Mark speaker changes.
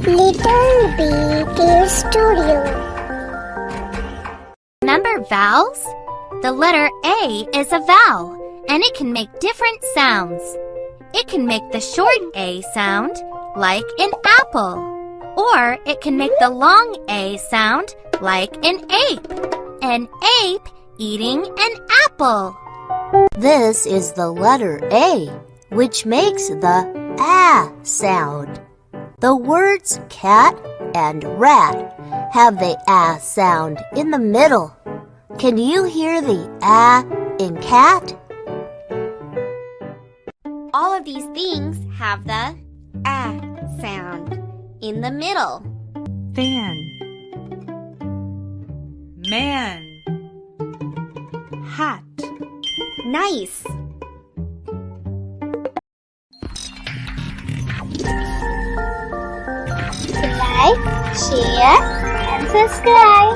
Speaker 1: LittleBeeKidsStudio.
Speaker 2: Remember vowels? The letter A is a vowel, and it can make different sounds. It can make the short A sound, like an apple, or it can make the long A sound, like an ape eating an apple.
Speaker 3: This is the letter A, which makes the A sound. The words cat and rat have the A sound in the middle. Can you hear the A in cat?
Speaker 2: All of these things have the A sound in the middle.
Speaker 4: Fan, man, hat.
Speaker 2: Nice!
Speaker 1: Like, share, and subscribe.